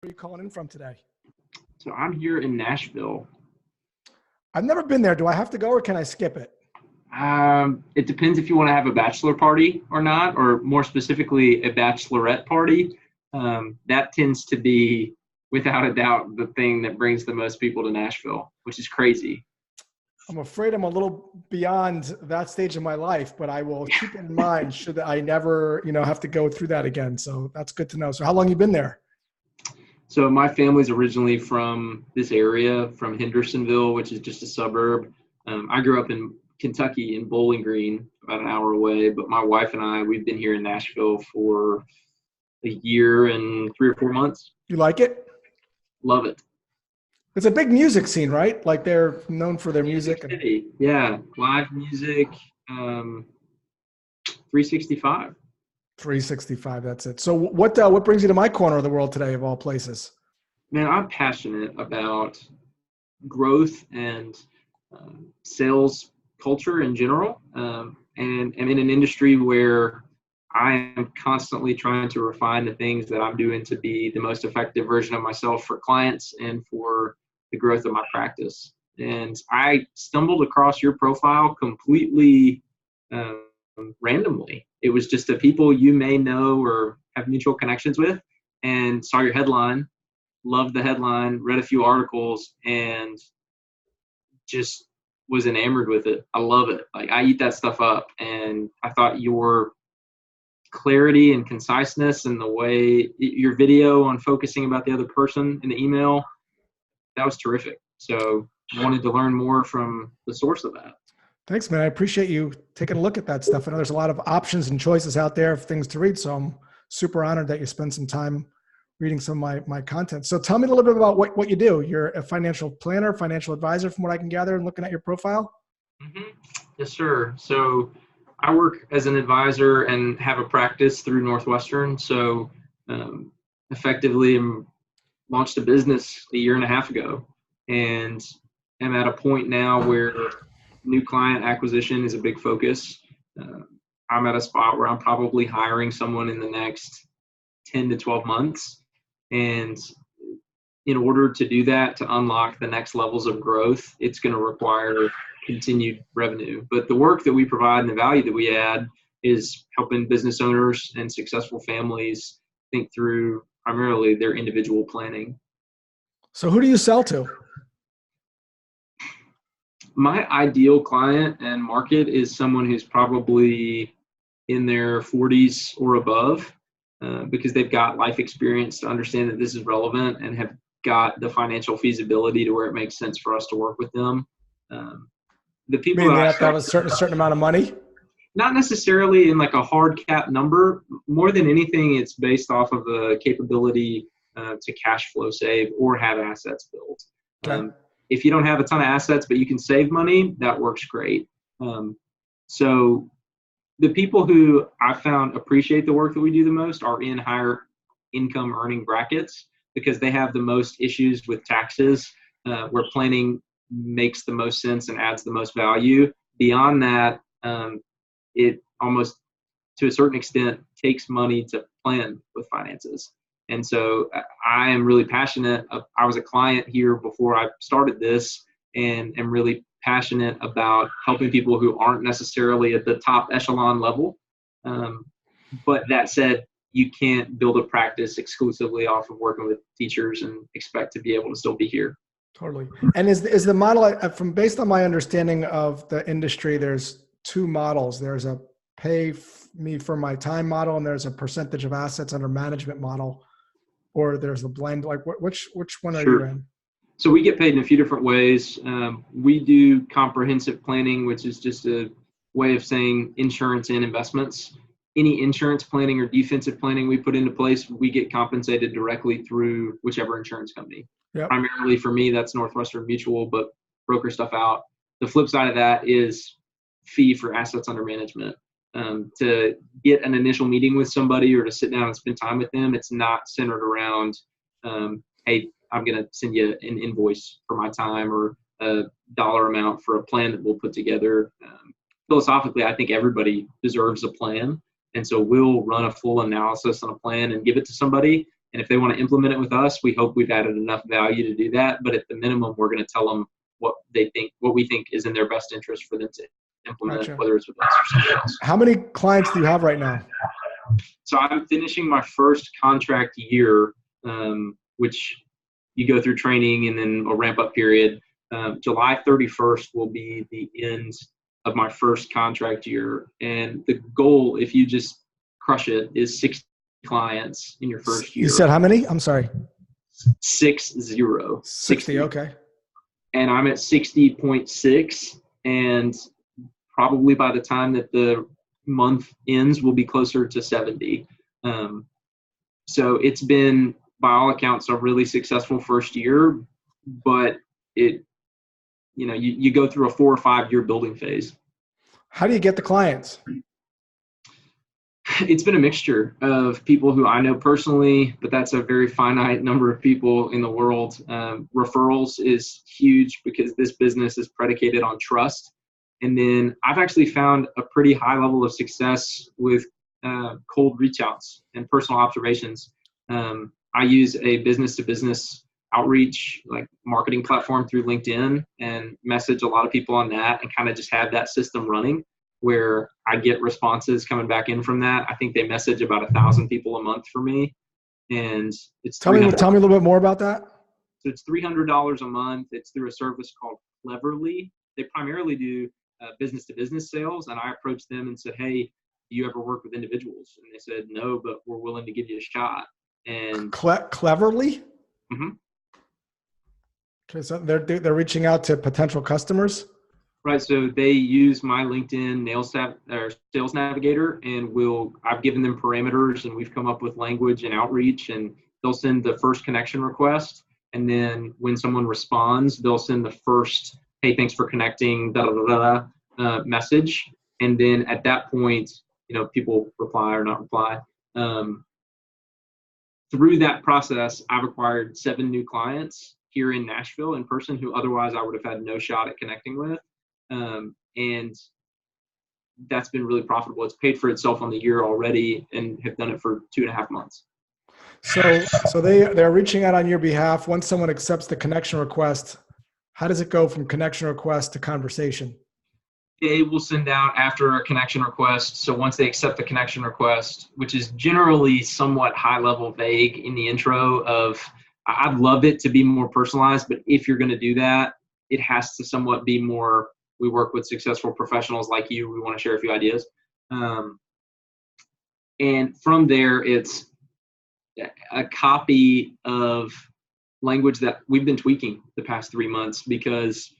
Where are you calling in from today? So I'm here in Nashville. I've never been there. Do I have to go or can I skip it? It depends if you want to have a bachelor party or not, or more specifically, a bachelorette party. That tends to be, without a doubt, the thing that brings the most people to Nashville, which is crazy. I'm afraid I'm a little beyond that stage of my life, but I will keep it in mind should I never, have to go through that again. So that's good to know. So how long you been there? So my family's originally from this area, from Hendersonville, which is just a suburb. I grew up in Kentucky in Bowling Green, about an hour away, but my wife and we've been here in Nashville for a year and 3 or 4 months. You like it? Love it. It's a big music scene, right? Like they're known for their Music music. City, yeah, live music, 365. 365, that's it. So what brings you to my corner of the world today, of all places? Man, I'm passionate about growth and sales culture in general, and I'm in an industry where I am constantly trying to refine the things that I'm doing to be the most effective version of myself for clients and for the growth of my practice. And I stumbled across your profile completely randomly. It was just the people you may know or have mutual connections with, and saw your headline, loved the headline, read a few articles, and just was enamored with it. I love it. Like, I eat that stuff up, and I thought your clarity and conciseness and the way your video on focusing about the other person in the email, that was terrific. So I wanted to learn more from the source of that. Thanks, man. I appreciate you taking a look at that stuff. I know there's a lot of options and choices out there of things to read. So I'm super honored that you spend some time reading some of my content. So tell me a little bit about what you do. You're a financial planner, financial advisor, from what I can gather and looking at your profile. Mm-hmm. Yes, sir. So I work as an advisor and have a practice through Northwestern. So effectively, launched a business a year and a half ago, and am at a point now where new client acquisition is a big focus. I'm at a spot where I'm probably hiring someone in the next 10 to 12 months. And in order to do that, to unlock the next levels of growth, it's going to require continued revenue. But the work that we provide and the value that we add is helping business owners and successful families think through primarily their individual planning. So who do you sell to? My ideal client and market is someone who's probably in their 40s or above, because they've got life experience to understand that this is relevant and have got the financial feasibility to where it makes sense for us to work with them. The people Meaning they have to have a certain amount of money? Not necessarily in like a hard cap number. More than anything, it's based off of the capability to cash flow save or have assets built. Okay. If you don't have a ton of assets, but you can save money, that works great. So the people who I found appreciate the work that we do the most are in higher income earning brackets, because they have the most issues with taxes, where planning makes the most sense and adds the most value. Beyond that, it almost, to a certain extent, takes money to plan with finances. And so I am really passionate. I was a client here before I started this, and am really passionate about helping people who aren't necessarily at the top echelon level. But that said, you can't build a practice exclusively off of working with teachers and expect to be able to still be here. Totally. And is the model, from based on my understanding of the industry, there's two models. There's a pay me for my time model, and there's a percentage of assets under management model, or there's a blend. Like which one are you in? So we get paid in a few different ways. We do comprehensive planning, which is just a way of saying insurance and investments. Any insurance planning or defensive planning we put into place, we get compensated directly through whichever insurance company. Yep. Primarily for me, that's Northwestern Mutual, but broker stuff out. The flip side of that is fee for assets under management. To get an initial meeting with somebody or to sit down and spend time with them, it's not centered around, hey, I'm going to send you an invoice for my time or a dollar amount for a plan that we'll put together. Philosophically, I think everybody deserves a plan. And so we'll run a full analysis on a plan and give it to somebody. And if they want to implement it with us, we hope we've added enough value to do that. But at the minimum, we're going to tell them what we think is in their best interest for them to implement, Gotcha. whether it's with us or somebody else. How many clients do you have right now? So I'm finishing my first contract year, which you go through training and then a ramp up period. July 31st will be the end of my first contract year. And the goal, if you just crush it, is 60 clients in your first year. You said how many? I'm sorry. 60. 60. Okay. And I'm at 60.6. And probably by the time that the month ends, we'll be closer to 70. So it's been, by all accounts, a really successful first year, but you go through a 4 or 5 year building phase. How do you get the clients? It's been a mixture of people who I know personally, but that's a very finite number of people in the world. Referrals is huge because this business is predicated on trust. And then I've actually found a pretty high level of success with cold reach outs and personal observations. I use a business-to-business outreach, like marketing platform through LinkedIn, and message a lot of people on that and kind of just have that system running where I get responses coming back in from that. I think they message about 1,000 people a month for me. And it's tell me a little bit more about that. So it's $300 a month. It's through a service called Cleverly. They primarily do business-to-business sales. And I approached them and said, hey, do you ever work with individuals? And they said, no, but we're willing to give you a shot. And Cleverly? Mm-hmm. Okay, so they're reaching out to potential customers? Right. So they use my LinkedIn Sales Navigator, and I've given them parameters, and we've come up with language and outreach, and they'll send the first connection request. And then when someone responds, they'll send the first, hey, thanks for connecting, message. And then at that point, people reply or not reply. Through that process, I've acquired 7 new clients here in Nashville in person who otherwise I would have had no shot at connecting with. And that's been really profitable. It's paid for itself on the year already and have done it for 2.5 months. So they're reaching out on your behalf. Once someone accepts the connection request, how does it go from connection request to conversation? They will send out after a connection request. So once they accept the connection request, which is generally somewhat high level vague in the intro of, I'd love it to be more personalized, but if you're going to do that, it has to somewhat be more, we work with successful professionals like you. We want to share a few ideas. And from there, it's a copy of language that we've been tweaking the past 3 months because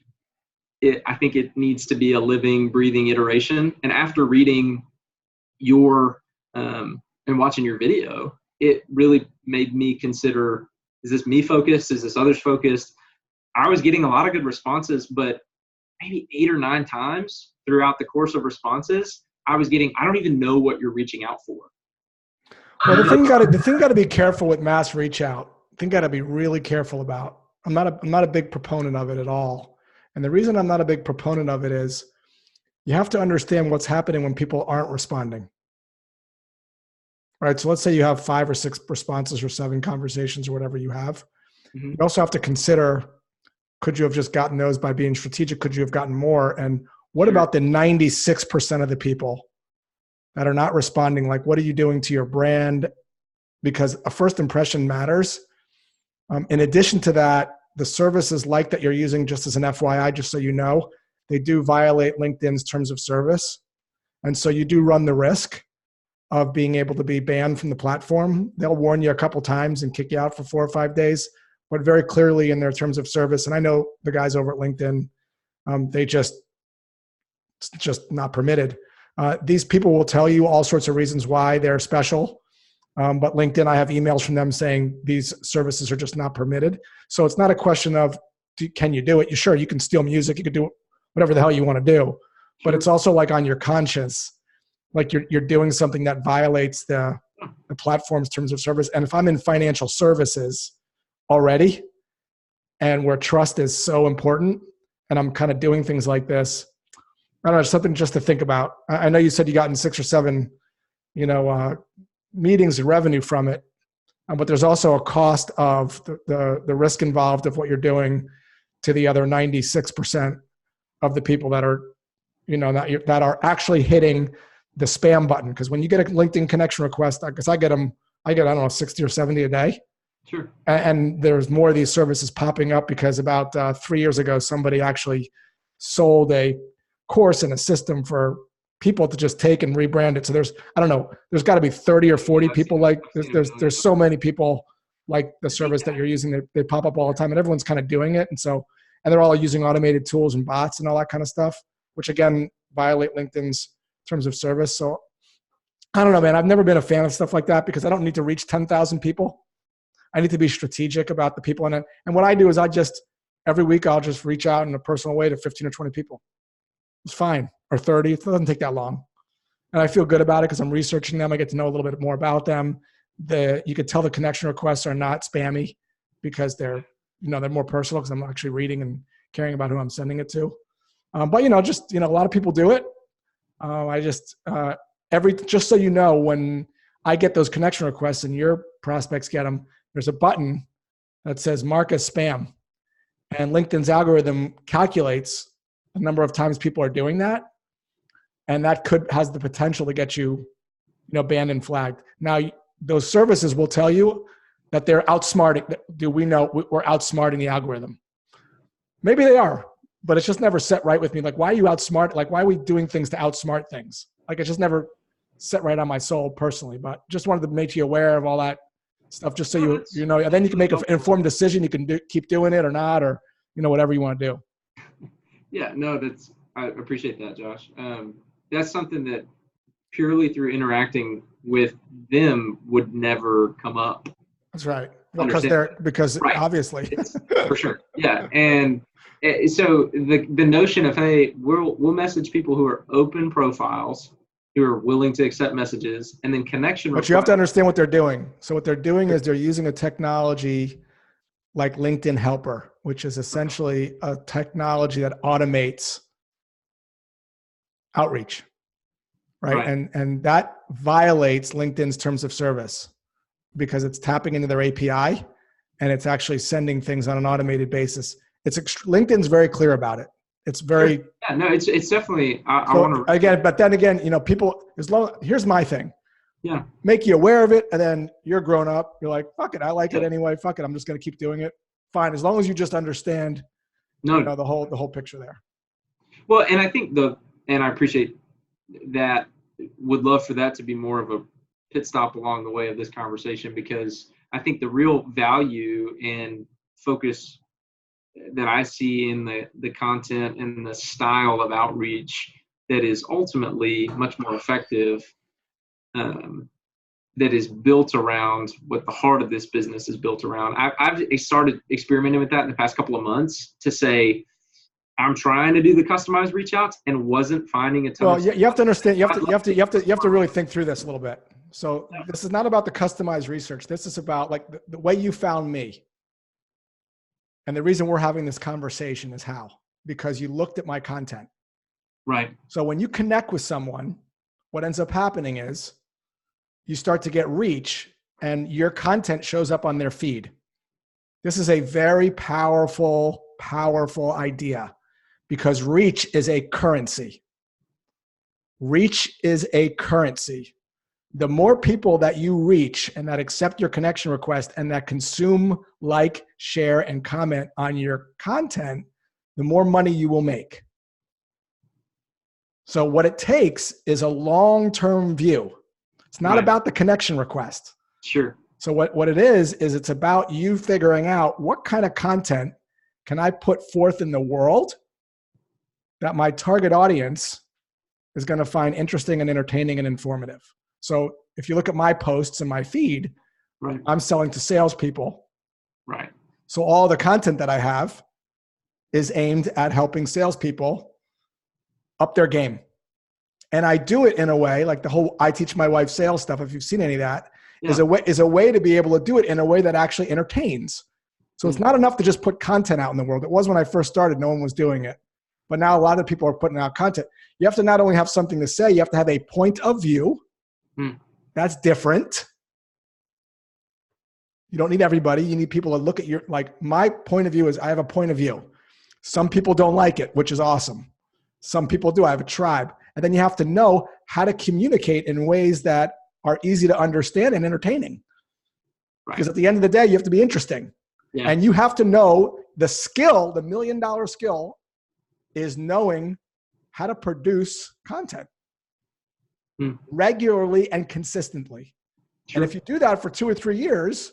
I think it needs to be a living, breathing iteration. And after reading your and watching your video, it really made me consider, is this me focused? Is this others focused? I was getting a lot of good responses, but maybe 8 or 9 times throughout the course of responses, I was getting, I don't even know what you're reaching out for. Well, the thing got to be careful with mass reach out. The thing got to be really careful about. I'm not a big proponent of it at all. And the reason I'm not a big proponent of it is you have to understand what's happening when people aren't responding. Right. So let's say you have 5 or 6 responses or 7 conversations or whatever you have. Mm-hmm. You also have to consider, could you have just gotten those by being strategic? Could you have gotten more? And what about the 96% of the people that are not responding? Like, what are you doing to your brand? Because a first impression matters. In addition to that, the services like that you're using, just as an FYI, just so you know, they do violate LinkedIn's terms of service. And so you do run the risk of being able to be banned from the platform. They'll warn you a couple times and kick you out for 4 or 5 days, but very clearly in their terms of service. And I know the guys over at LinkedIn, it's just not permitted. These people will tell you all sorts of reasons why they're special. But LinkedIn, I have emails from them saying these services are just not permitted. So it's not a question of, can you do it? Sure, you can steal music. You can do whatever the hell you want to do. But it's also like on your conscience, like you're doing something that violates the platform's terms of service. And if I'm in financial services already, and where trust is so important, and I'm kind of doing things like this, I don't know, something just to think about. I know you said you got in 6 or 7, meetings and revenue from it. But there's also a cost of the risk involved of what you're doing to the other 96% of the people that are, that are actually hitting the spam button. Because when you get a LinkedIn connection request, because I get, I don't know, 60 or 70 a day. Sure. And there's more of these services popping up because about 3 years ago, somebody actually sold a course and a system for people to just take and rebrand it. So there's got to be 30 or 40 people like there's so many people like the service that you're using. They pop up all the time and everyone's kind of doing it. And they're all using automated tools and bots and all that kind of stuff, which again, violate LinkedIn's terms of service. So I don't know, man, I've never been a fan of stuff like that because I don't need to reach 10,000 people. I need to be strategic about the people in it. And what I do is every week I'll just reach out in a personal way to 15 or 20 people. It's fine. Or 30. It doesn't take that long. And I feel good about it because I'm researching them. I get to know a little bit more about them. You could tell the connection requests are not spammy because they're more personal because I'm actually reading and caring about who I'm sending it to. But a lot of people do it. Just so you know, when I get those connection requests and your prospects get them, there's a button that says mark as spam. And LinkedIn's algorithm calculates the number of times people are doing that. And that has the potential to get you, banned and flagged. Now, those services will tell you that they're outsmarting. Do we know we're outsmarting the algorithm? Maybe they are, but it's just never set right with me. Like, why are you outsmart? Like, why are we doing things to outsmart things? Like, it's just never set right on my soul personally, but just wanted to make you aware of all that stuff, just so you know, and then you can make an informed decision. You can keep doing it or not, or, whatever you want to do. Yeah, no, I appreciate that, Josh. That's something that purely through interacting with them would never come up. That's right. Because right. Obviously. For sure. Yeah. And so the notion of, hey, we'll message people who are open profiles, who are willing to accept messages, and then connection. But you have to understand what they're doing. So what they're doing is they're using a technology like LinkedIn Helper, which is essentially a technology that automates outreach, right? And that violates LinkedIn's terms of service because it's tapping into their API and it's actually sending things on an automated basis. LinkedIn's very clear about it. It's very it's definitely. But then again, people here's my thing. Yeah. Make you aware of it, and then you're grown up. You're like, fuck it, I like it anyway. Fuck it, I'm just going to keep doing it. Fine, as long as you just understand, the whole picture there. Well, and I think and I appreciate that. Would love for that to be more of a pit stop along the way of this conversation, because I think the real value and focus that I see in the content and the style of outreach that is ultimately much more effective, that is built around what the heart of this business is built around. I've started experimenting with that in the past couple of months to say, I'm trying to do the customized reach outs and wasn't finding a ton. Well, you have to understand, you have to really think through this a little bit. So this is not about the customized research. This is about like the way you found me. And the reason we're having this conversation is because you looked at my content. Right. So when you connect with someone, what ends up happening is you start to get reach and your content shows up on their feed. This is a very powerful idea because reach is a currency. Reach is a currency. The more people that you reach and that accept your connection request and that consume, like, share, and comment on your content, the more money you will make. So what it takes is a long-term view. It's not about the connection request. Sure. So what it is it's about you figuring out what kind of content can I put forth in the world that my target audience is going to find interesting and entertaining and informative. So if you look at my posts and my feed, I'm selling to salespeople. Right. So all the content that I have is aimed at helping salespeople up their game. And I do it in a way like the whole I teach my wife sales stuff, if you've seen any of that, is a way to be able to do it in a way that actually entertains. So it's not enough to just put content out in the world. It was when I first started, no one was doing it. But now a lot of people are putting out content. You have to not only have something to say, you have to have a point of view. That's different. You don't need everybody. You need people to look at your, like my point of view is I have a point of view. Some people don't like it, which is awesome. Some people do. I have a tribe. And then you have to know how to communicate in ways that are easy to understand and entertaining. Right. Because at the end of the day, you have to be interesting. Yeah. And you have to know the skill, the $1 million skill is knowing how to produce content regularly and consistently. Sure. And if you do that for 2 or 3 years,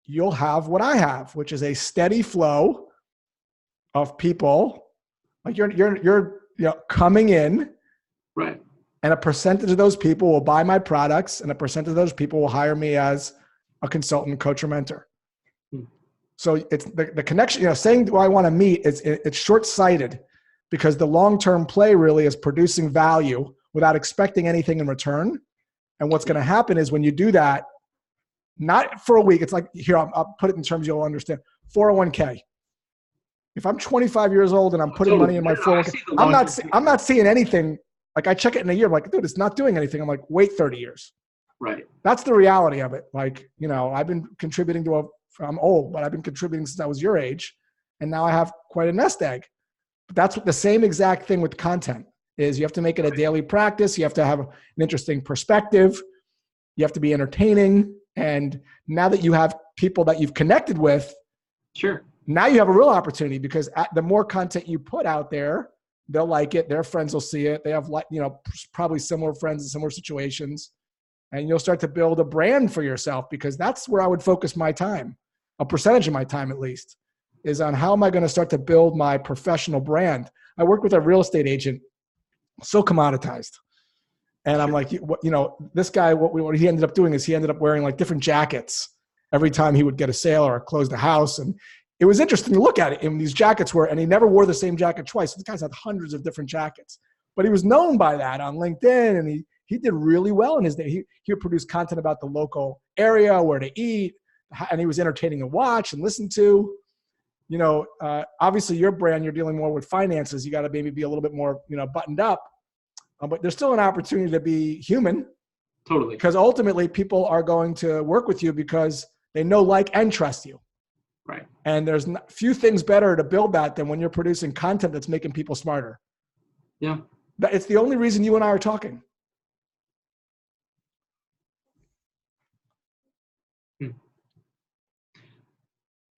you'll have what I have, which is a steady flow of people like you're coming in. Right. And a percentage of those people will buy my products, and a percentage of those people will hire me as a consultant, coach, or mentor. So it's the connection, saying, do I want to meet, it's short-sighted, because the long-term play really is producing value without expecting anything in return. And what's going to happen is when you do that, not for a week, it's like, here, I'll put it in terms you'll understand. 401k. If I'm 25 years old and I'm putting money in my 401k, I'm not seeing anything. Like I check it in a year, I'm like, dude, it's not doing anything. I'm like, wait 30 years. Right. That's the reality of it. Like, I've been contributing I'm old, but I've been contributing since I was your age. And now I have quite a nest egg. But that's the same exact thing with content is you have to make it a daily practice. You have to have an interesting perspective. You have to be entertaining. And now that you have people that you've connected with, sure, now you have a real opportunity, because the more content you put out there, they'll like it. Their friends will see it. They have, probably similar friends in similar situations, and you'll start to build a brand for yourself, because that's where I would focus my time. A percentage of my time, at least, is on how am I going to start to build my professional brand. I work with a real estate agent, so commoditized. And I'm like, this guy, what he ended up doing is he ended up wearing like different jackets every time he would get a sale or close the house. And it was interesting to look at it. And these jackets and he never wore the same jacket twice. The guy's had hundreds of different jackets, but he was known by that on LinkedIn. And he did really well in his day. He would produce content about the local area, where to eat, and he was entertaining to watch and listen to. Obviously your brand, you're dealing more with finances. You got to maybe be a little bit more, buttoned up. But there's still an opportunity to be human. Totally. Because ultimately people are going to work with you because they know, like, and trust you. Right. And there's few things better to build that than when you're producing content that's making people smarter. Yeah. It's the only reason you and I are talking.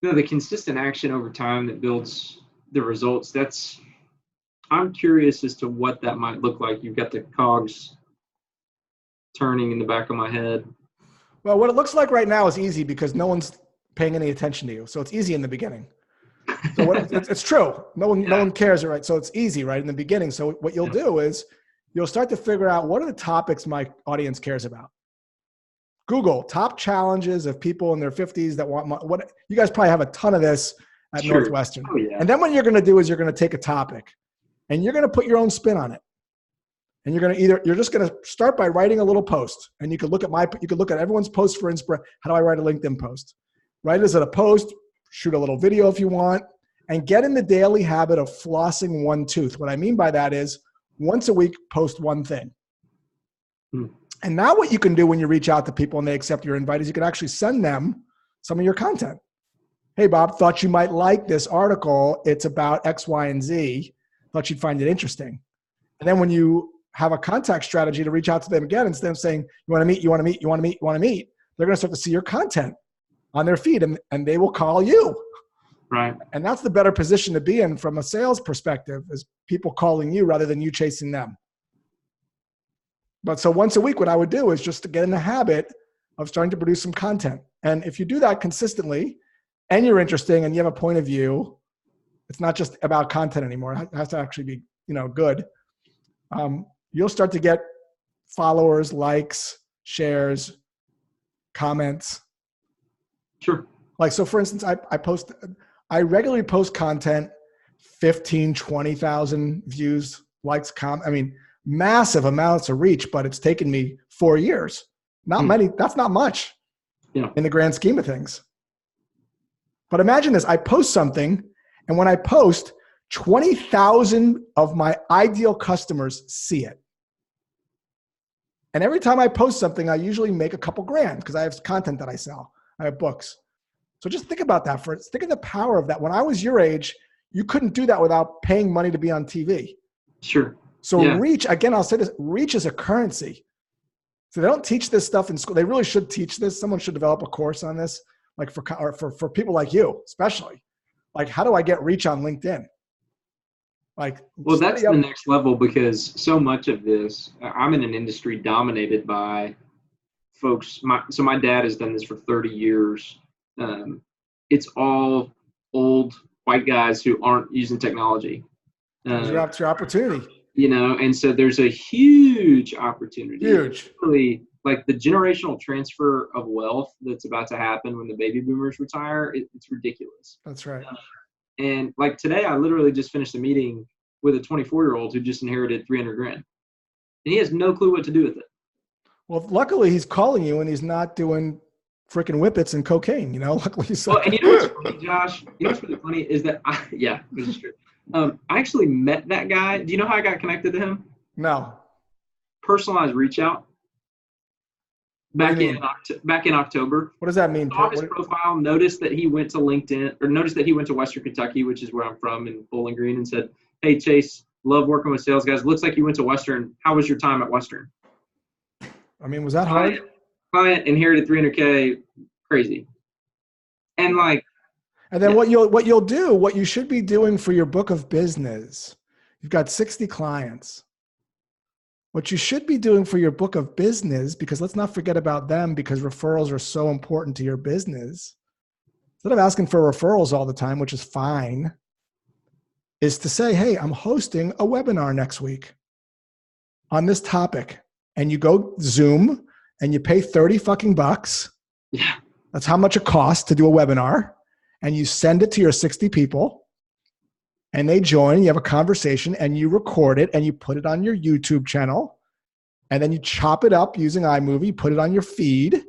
The consistent action over time that builds the results, I'm curious as to what that might look like. You've got the cogs turning in the back of my head. Well, what it looks like right now is easy because no one's paying any attention to you. So it's easy in the beginning. So it's true. No one cares, right? So it's easy, right, in the beginning. So what you'll do is you'll start to figure out, what are the topics my audience cares about? Google top challenges of people in their 50s that want what you guys probably have a ton of this at Northwestern. Oh, yeah. And then what you're going to do is you're going to take a topic and you're going to put your own spin on it. And you're just going to start by writing a little post. And you could look at everyone's post for inspiration. How do I write a LinkedIn post? Write it as a post, shoot a little video if you want, and get in the daily habit of flossing one tooth. What I mean by that is once a week, post one thing. And now what you can do when you reach out to people and they accept your invite is you can actually send them some of your content. Hey, Bob, thought you might like this article. It's about X, Y, and Z. Thought you'd find it interesting. And then when you have a contact strategy to reach out to them again, instead of saying, you want to meet, you want to meet, you want to meet, you want to meet, they're going to start to see your content on their feed and they will call you. Right. And that's the better position to be in from a sales perspective, is people calling you rather than you chasing them. But so once a week, what I would do is just to get in the habit of starting to produce some content. And if you do that consistently and you're interesting and you have a point of view, it's not just about content anymore. It has to actually be, good. You'll start to get followers, likes, shares, comments. Sure. Like, so for instance, I regularly post content, 15, 20,000 views, likes, massive amounts of reach, but it's taken me 4 years. Not many. That's not much in the grand scheme of things. But imagine this. I post something, and when I post, 20,000 of my ideal customers see it. And every time I post something, I usually make a couple grand because I have content that I sell. I have books. So just think about that think of the power of that. When I was your age, you couldn't do that without paying money to be on TV. Sure. So Yeah. reach, again, I'll say this, reach is a currency. So they don't teach this stuff in school. They really should teach this. Someone should develop a course on this, like for people like you, especially. Like, how do I get reach on LinkedIn? Like, well, that's the next level, because so much of this, I'm in an industry dominated by folks. So my dad has done this for 30 years. It's all old white guys who aren't using technology. It's your opportunity. You know, and so there's a huge opportunity. Huge. Really, like the generational transfer of wealth that's about to happen when the baby boomers retire, it's ridiculous. That's right. And like today, I literally just finished a meeting with a 24-year-old who just inherited $300,000, and he has no clue what to do with it. Well, luckily he's calling you and he's not doing freaking whippets and cocaine. You know, luckily he's. Well, and you know what's funny, Josh? You know what's really funny is that this is true. I actually met that guy. Do you know how I got connected to him? No. Personalized reach out. Back in October. What does that mean? Saw his profile, noticed that he went to LinkedIn, or noticed that he went to Western Kentucky, which is where I'm from, in Bowling Green, and said, "Hey Chase, love working with sales guys. Looks like you went to Western. How was your time at Western?" I mean, was that hard? Client inherited $300K, crazy. And like. And then what you should be doing for your book of business, you've got 60 clients. What you should be doing for your book of business, because let's not forget about them, because referrals are so important to your business. Instead of asking for referrals all the time, which is fine, is to say, hey, I'm hosting a webinar next week on this topic. And you go Zoom and you pay 30 fucking bucks. Yeah. That's how much it costs to do a webinar. And you send it to your 60 people and they join, you have a conversation and you record it and you put it on your YouTube channel and then you chop it up using iMovie, put it on your feed.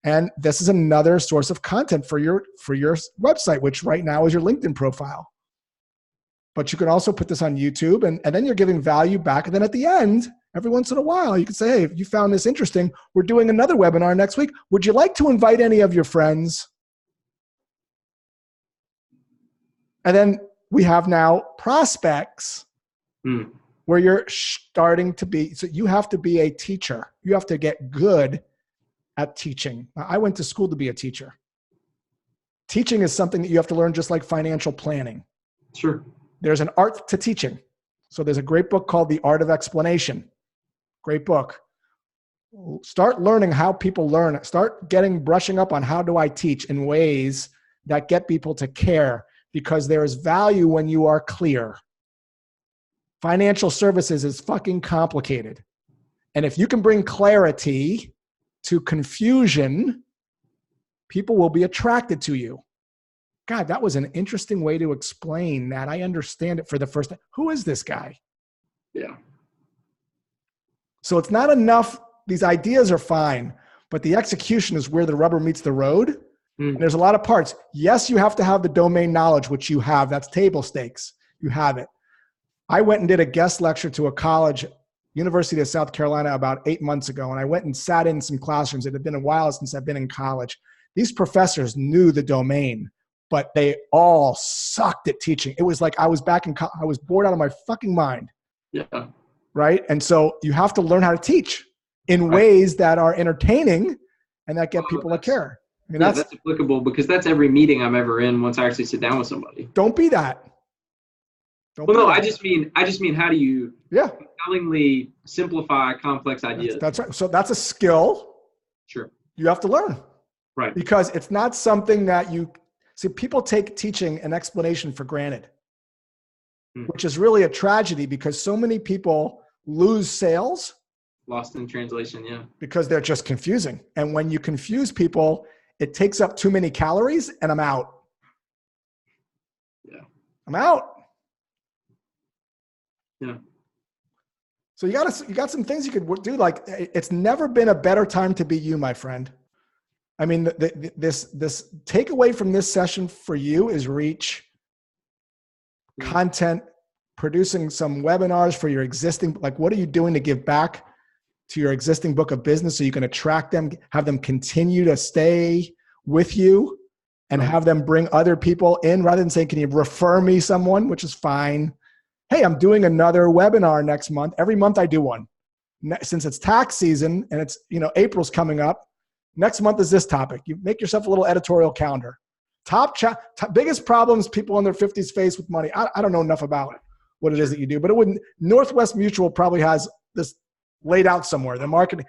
And this is another source of content for your website, which right now is your LinkedIn profile. But you can also put this on YouTube and then you're giving value back. And then at the end, every once in a while, you can say, hey, if you found this interesting, we're doing another webinar next week. Would you like to invite any of your friends? And then we have now prospects where you're starting to be, so you have to be a teacher. You have to get good at teaching. I went to school to be a teacher. Teaching is something that you have to learn just like financial planning. Sure. There's an art to teaching. So there's a great book called The Art of Explanation. Great book. Start learning how people learn. Start brushing up on how do I teach in ways that get people to care. Because there is value when you are clear. Financial services is fucking complicated. And if you can bring clarity to confusion, people will be attracted to you. God, that was an interesting way to explain that. I understand it for the first time. Who is this guy? Yeah. So it's not enough. These ideas are fine, but the execution is where the rubber meets the road. And there's a lot of parts. Yes, you have to have the domain knowledge, which you have. That's table stakes. You have it. I went and did a guest lecture to a college, University of South Carolina, about 8 months ago. And I went and sat in some classrooms. It had been a while since I've been in college. These professors knew the domain, but they all sucked at teaching. It was like I was back in college. I was bored out of my fucking mind. Yeah. Right? And so you have to learn how to teach in ways that are entertaining and that get people to care. I mean, that's applicable because that's every meeting I'm ever in once I actually sit down with somebody. Don't be that. I just mean how do you compellingly simplify complex ideas? That's right. So that's a skill. Sure. You have to learn. Right. Because it's not something that people take teaching and explanation for granted, which is really a tragedy because so many people lose sales. Lost in translation, yeah. Because they're just confusing. And when you confuse people, it takes up too many calories and I'm out. Yeah. I'm out. Yeah. So you got some things you could do. Like it's never been a better time to be you, my friend. I mean, this takeaway from this session for you is reach, content, producing some webinars for your existing, like what are you doing to give back? to your existing book of business so you can attract them, have them continue to stay with you, and have them bring other people in rather than saying, can you refer me someone, which is fine. Hey, I'm doing another webinar next month. Every month I do one. Since it's tax season and it's, April's coming up, next month is this topic. You make yourself a little editorial calendar. Biggest problems people in their 50s face with money. I don't know enough about what it is that you do, but Northwest Mutual probably has this laid out somewhere. Their marketing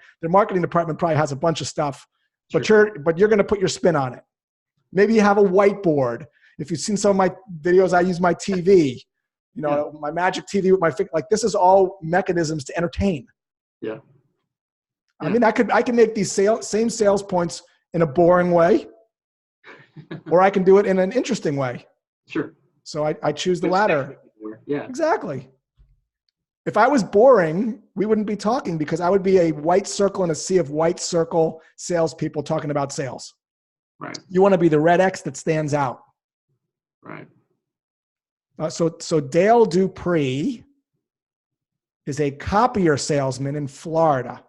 department probably has a bunch of stuff, but you're going to put your spin on it. Maybe you have a whiteboard. If you've seen some of my videos, I use my TV, my magic TV with my finger. Like, this is all mechanisms to entertain. Yeah. I mean, I can make these same sales points in a boring way, or I can do it in an interesting way. Sure. So I choose the latter. Yeah. Exactly. If I was boring, we wouldn't be talking, because I would be a white circle in a sea of white circle salespeople talking about sales. Right. You want to be the red X that stands out. Right. So Dale Dupree is a copier salesman in Florida.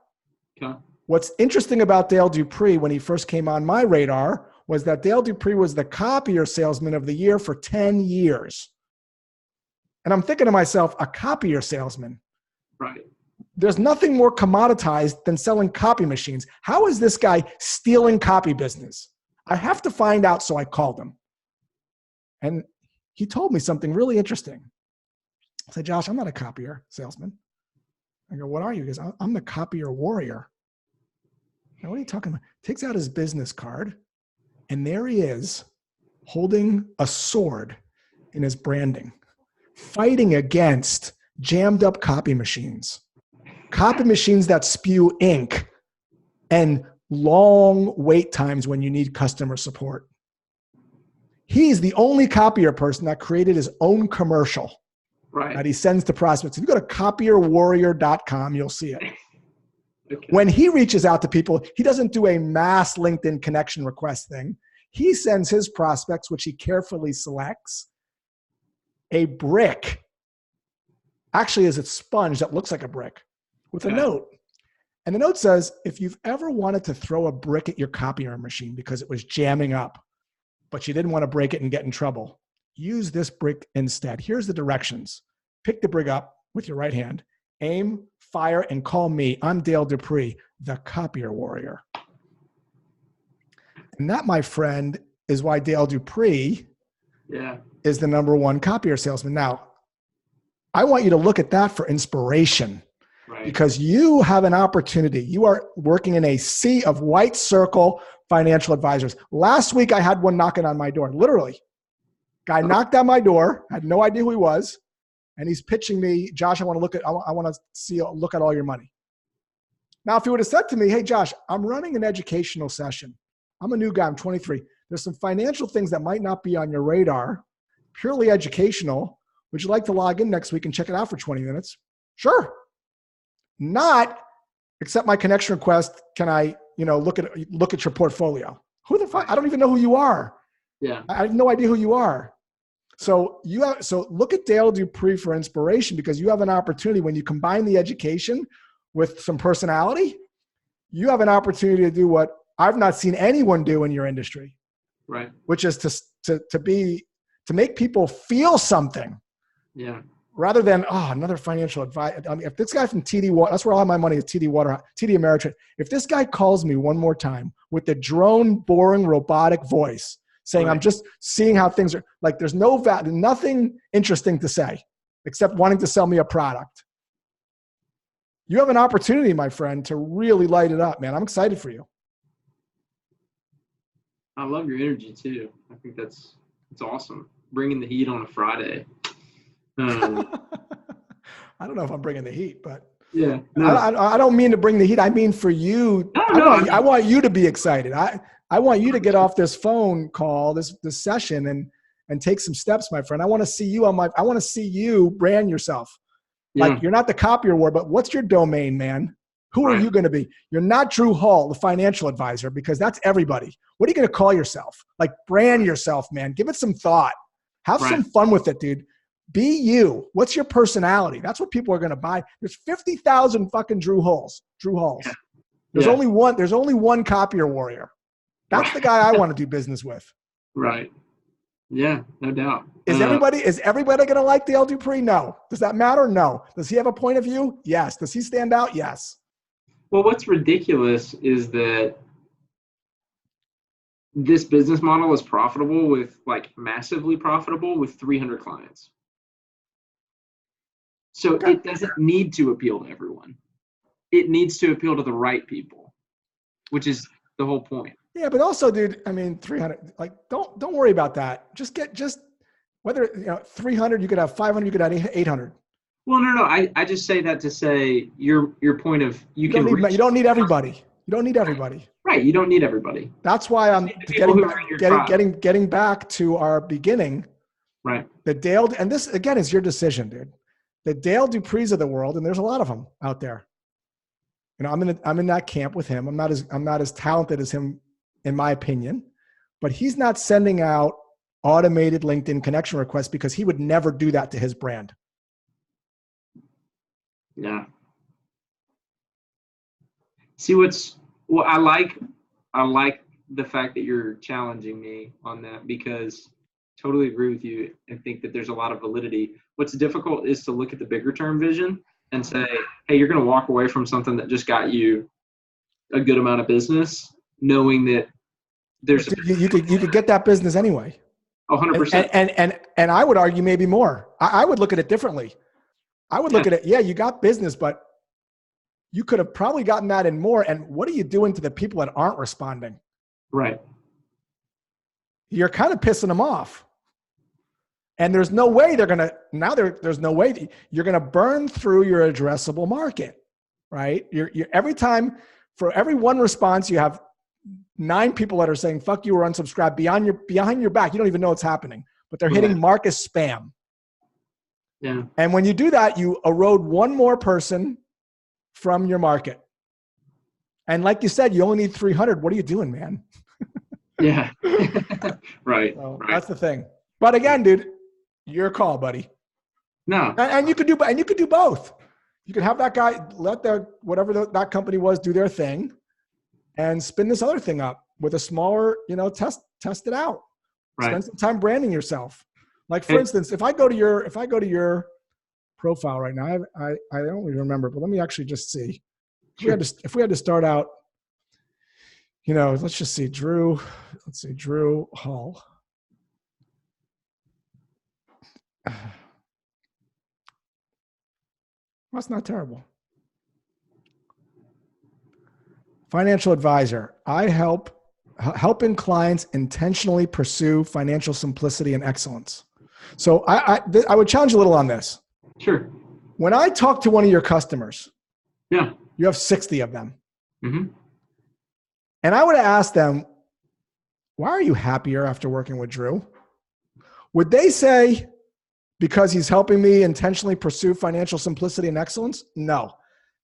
Okay. What's interesting about Dale Dupree when he first came on my radar was that Dale Dupree was the copier salesman of the year for 10 years. And I'm thinking to myself, a copier salesman. Right. There's nothing more commoditized than selling copy machines. How is this guy stealing copy business? I have to find out, so I called him. And he told me something really interesting. I said, Josh, I'm not a copier salesman. I go, what are you? He goes, I'm the copier warrior. Now, what are you talking about? Takes out his business card, and there he is, holding a sword in his branding, fighting against jammed up copy machines that spew ink and long wait times when you need customer support. He's the only copier person that created his own commercial that he sends to prospects. If you go to copierwarrior.com, you'll see it. Okay. When he reaches out to people, he doesn't do a mass LinkedIn connection request thing. He sends his prospects, which he carefully selects, a brick. Actually, is a sponge that looks like a brick with a note. And the note says, if you've ever wanted to throw a brick at your copier machine because it was jamming up, but you didn't want to break it and get in trouble, use this brick instead. Here's the directions. Pick the brick up with your right hand, aim, fire, and call me. I'm Dale Dupree, the copier warrior. And that, my friend, is why Dale Dupree is the #1 copier salesman. Now, I want you to look at that for inspiration, because you have an opportunity. You are working in a sea of white circle financial advisors. Last week, I had one knocking on my door, literally. Guy knocked on my door, had no idea who he was, and he's pitching me, Josh, I want to look at all your money. Now, if he would have said to me, hey, Josh, I'm running an educational session. I'm a new guy, I'm 23. There's some financial things that might not be on your radar, purely educational. Would you like to log in next week and check it out for 20 minutes? Sure. Not accept my connection request. Can I, look at your portfolio? Who the fuck? I don't even know who you are. Yeah. I have no idea who you are. So look at Dale Dupree for inspiration, because you have an opportunity when you combine the education with some personality. You have an opportunity to do what I've not seen anyone do in your industry, right? Which is to make people feel something. Yeah. Rather than, another financial advisor. I mean, if this guy from TD Water, that's where all my money is, TD Ameritrade. If this guy calls me one more time with the drone, boring, robotic voice saying, I'm just seeing how things are, like, there's nothing interesting to say except wanting to sell me a product. You have an opportunity, my friend, to really light it up, man. I'm excited for you. I love your energy too. I think it's awesome. Bringing the heat on a Friday. I don't know if I'm bringing the heat, but yeah, no. I don't mean to bring the heat. I mean for you. I want you to be excited. I want you to get off this phone call, this session, and take some steps, my friend. I want to see you I want to see you brand yourself. Yeah. Like, you're not the copier war, but what's your domain, man? Who are you going to be? You're not Drew Hall, the financial advisor, because that's everybody. What are you going to call yourself? Like, brand yourself, man. Give it some thought. Have some fun with it, dude. Be you. What's your personality? That's what people are going to buy. There's 50,000 fucking Drew Halls. Yeah. There's Yeah. only one. There's only one copier warrior. That's Right. the guy I want to do business with. Right. Yeah, no doubt. Is everybody going to like Dale Dupree? No. Does that matter? No. Does he have a point of view? Yes. Does he stand out? Yes. Well, what's ridiculous is that this business model is profitable with massively profitable with 300 clients. So it doesn't need to appeal to everyone. It needs to appeal to the right people, which is the whole point. Yeah, but also, dude, I mean, 300, don't worry about that. Just whether, 300, you could have 500, you could have 800. Well, no. I just say that to say your point of you don't need everybody. You don't need everybody. Right. You don't need everybody. That's why I'm getting back to our beginning. Right. The Dale, and this again is your decision, dude. The Dale Duprees of the world, and there's a lot of them out there. I'm in that camp with him. I'm not as talented as him, in my opinion, but he's not sending out automated LinkedIn connection requests because he would never do that to his brand. Yeah. See I like the fact that you're challenging me on that, because I totally agree with you and think that there's a lot of validity. What's difficult is to look at the bigger term vision and say, hey, you're going to walk away from something that just got you a good amount of business, knowing that there's you could get that business anyway. 100%. And I would argue maybe more. I would look at it differently. I would look at it, yeah, you got business, but you could have probably gotten that and more. And what are you doing to the people that aren't responding? Right. You're kind of pissing them off. And there's no way there's no way you're going to burn through your addressable market, right? You're every time, for every one response, you have 9 people that are saying, fuck you or unsubscribe behind your back. You don't even know what's happening, but they're hitting mark as spam. Yeah. And when you do that, you erode one more person from your market. And like you said, you only need 300. What are you doing, man? Yeah. Right. So right. That's the thing. But again, dude, your call, buddy. No. And you could do both. You could have that guy let that company was do their thing, and spin this other thing up with a smaller, test it out. Right. Spend some time branding yourself. Like for instance, if I go to your profile right now, I don't even remember, but let me actually just see. Sure. If we had to start out, let's just see, Drew Hall. That's not terrible. Financial advisor. I helping clients intentionally pursue financial simplicity and excellence. So I would challenge you a little on this. Sure. When I talk to one of your customers, yeah, you have 60 of them. Mm-hmm. And I would ask them, why are you happier after working with Drew? Would they say, because he's helping me intentionally pursue financial simplicity and excellence? No.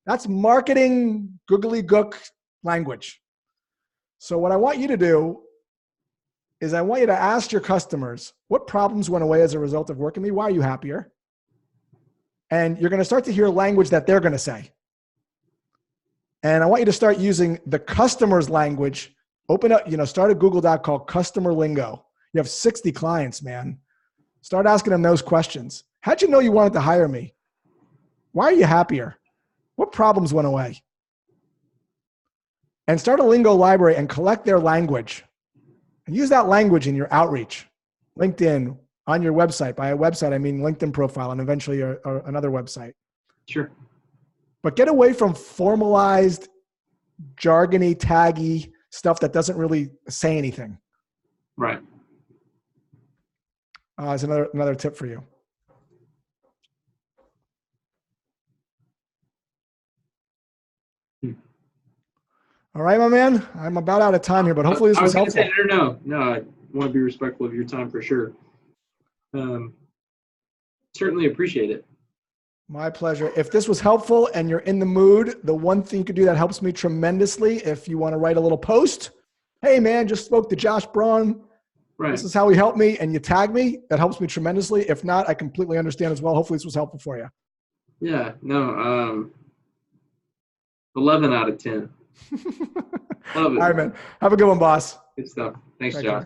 That's marketing googly gook language. So what I want you to do is I want you to ask your customers, what problems went away as a result of working with me? Why are you happier? And you're going to start to hear language that they're going to say. And I want you to start using the customer's language. Open up, start a Google Doc called Customer Lingo. You have 60 clients, man. Start asking them those questions. How'd you know you wanted to hire me? Why are you happier? What problems went away? And start a lingo library and collect their language. And use that language in your outreach. LinkedIn, on your website. By a website, I mean LinkedIn profile and eventually another website. Sure. But get away from formalized, jargony, taggy stuff that doesn't really say anything. Right. That's another tip for you. All right, my man. I'm about out of time here, but hopefully this was helpful. No, I want to be respectful of your time for sure. Certainly appreciate it. My pleasure. If this was helpful and you're in the mood, the one thing you could do that helps me tremendously, if you want to write a little post, hey man, just spoke to Josh Braun. Right. This is how he helped me, and you tag me. That helps me tremendously. If not, I completely understand as well. Hopefully this was helpful for you. Yeah, no, 11 out of 10. Love All it. right, man. Have a good one, boss. Good stuff. Thanks, Take Josh. care.